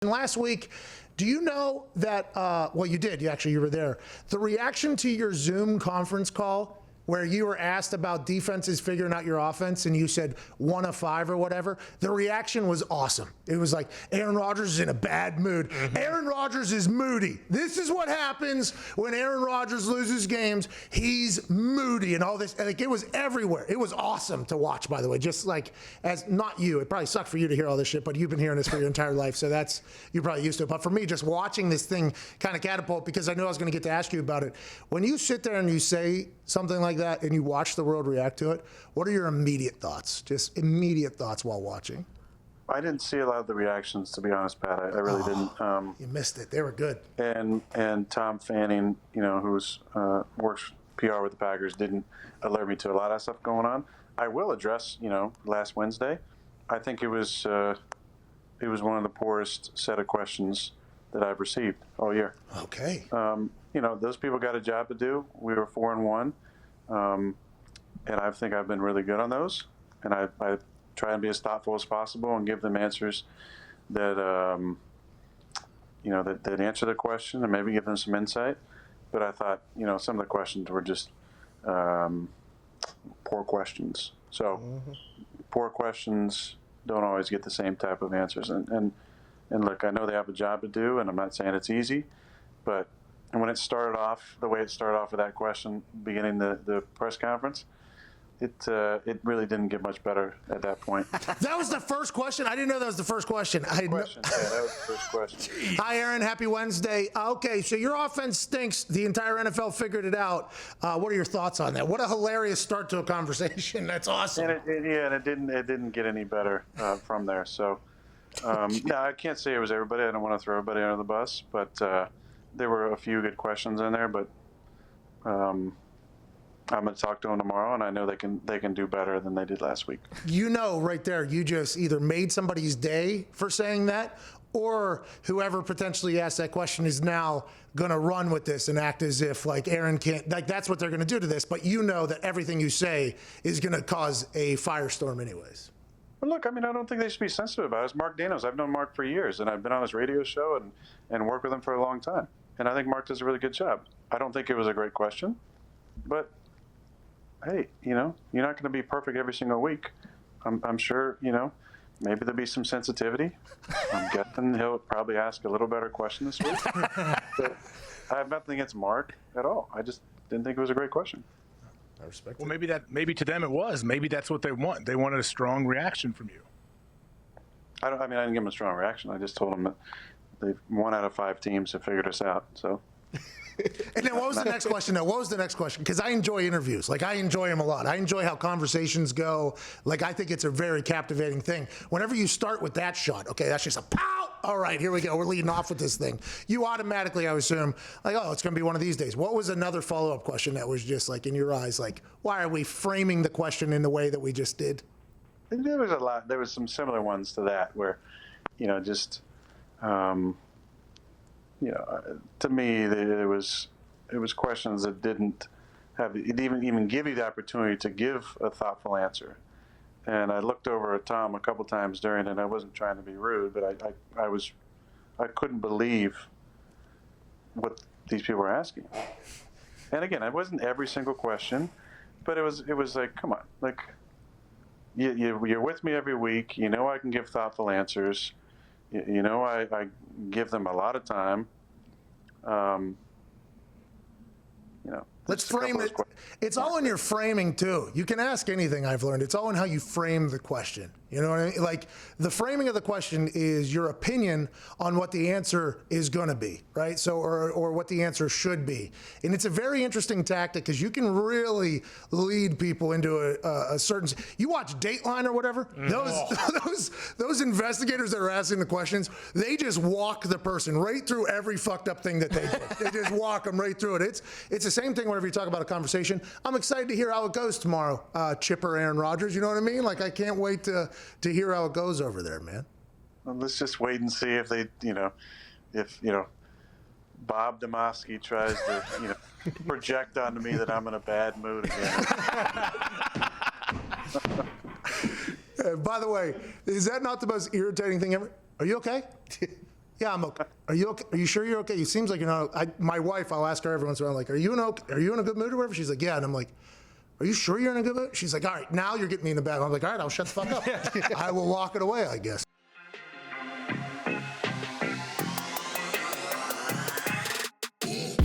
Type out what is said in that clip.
Last week, do you know that, well, you did. You were there. The reaction to your Zoom conference call where you were asked about defenses figuring out your offense and you said 1 of 5 or whatever, the reaction was awesome. It was like, Aaron Rodgers is in a bad mood. Aaron Rodgers is moody. This is what happens when Aaron Rodgers loses games. He's moody and all this. Like, it was everywhere. It was awesome to watch, by the way. Just like, as not you, it probably sucked for you to hear all this shit, but you've been hearing this for your entire life, so that's, you're probably used to it. But for me, just watching this thing kind of catapult, because I knew I was going to get to ask you about it. When you sit there and you say something like that and you watch the world react to it, what are your immediate thoughts? Just immediate thoughts while watching. I didn't see a lot of the reactions, to be honest, Pat. I really didn't. You missed it. They were good. And Tom Fanning, you know, who's works PR with the Packers, didn't alert me to a lot of stuff going on. I will address, you know, last Wednesday. I think it was one of the poorest set of questions that I've received all year. Okay. You know, those people got a job to do. We were 4-1, and I think I've been really good on those. And I try and be as thoughtful as possible and give them answers that you know, that answer the question and maybe give them some insight. But I thought, you know, some of the questions were just poor questions. So poor questions don't always get the same type of answers. And look, I know they have a job to do, and I'm not saying it's easy, but when it started off the way it started off with that question beginning the press conference, it really didn't get much better at that point. That was the first question? I didn't know that was the first question. Yeah, that was the first question. Hi, Aaron. Happy Wednesday. Okay, so your offense stinks. The entire NFL figured it out. What are your thoughts on that? What a hilarious start to a conversation. That's awesome. And it didn't get any better from there. So, no, I can't say it was everybody. I don't want to throw everybody under the bus, but there were a few good questions in there. But I'm going to talk to them tomorrow, and I know they can do better than they did last week. You know, right there, you just either made somebody's day for saying that, or whoever potentially asked that question is now going to run with this and act as if, like, Aaron can't, like, that's what they're going to do to this. But you know that everything you say is going to cause a firestorm anyways. Well, look, I mean, I don't think they should be sensitive about it. It's Mark Danos. I've known Mark for years, and I've been on his radio show and worked with him for a long time. And I think Mark does a really good job. I don't think it was a great question, but hey, you know, you're not going to be perfect every single week. I'm sure, you know, maybe there'll be some sensitivity. I'm guessing he'll probably ask a little better question this week. But I have nothing against Mark at all. I just didn't think it was a great question. I respect it. Well, maybe to them it was. Maybe that's what they want. They wanted a strong reaction from you. I didn't give them a strong reaction. I just told them that 1 out of 5 teams have figured us out. So. And then what was the next question? What was the next question? Because I enjoy interviews. Like, I enjoy them a lot. I enjoy how conversations go. Like, I think it's a very captivating thing. Whenever you start with that shot, okay, that's just a pow. All right, here we go. We're leading off with this thing. You automatically, I assume, like, oh, it's going to be one of these days. What was another follow-up question that was just, like, in your eyes, like, why are we framing the question in the way that we just did? There was a lot. There was some similar ones to that where, you know, just you know, to me, it was questions that didn't have even give you the opportunity to give a thoughtful answer. And I looked over at Tom a couple times during it. And I wasn't trying to be rude, but I couldn't believe what these people were asking. And again, it wasn't every single question, but it was like, come on, like you're with me every week. You know I can give thoughtful answers. You know, I give them a lot of time. You know, let's frame it. It's all in your framing, too. You can ask anything, I've learned. It's all in how you frame the question. You know what I mean? Like, the framing of the question is your opinion on what the answer is going to be, right? So, or what the answer should be. And it's a very interesting tactic because you can really lead people into a certain. You watch Dateline or whatever. Those investigators that are asking the questions, they just walk the person right through every fucked up thing that they did. They just walk them right through it. It's the same thing whenever you talk about a conversation. I'm excited to hear how it goes tomorrow, Chipper Aaron Rodgers. You know what I mean? Like, I can't wait to hear how it goes over there, man. Well, let's just wait and see if they, if Bob Demosky tries to, project onto me that I'm in a bad mood again. By the way, is that not the most irritating thing ever? Are you okay? Yeah, I'm okay. Are you okay? Are you sure you're okay? It seems like you're not. My wife, I'll ask her every once in a while, like, are you in a good mood or whatever? She's like, yeah. And I'm like, are you sure you're in a good mood? She's like, all right, now you're getting me in the bag. I'm like, all right, I'll shut the fuck up. I will walk it away, I guess.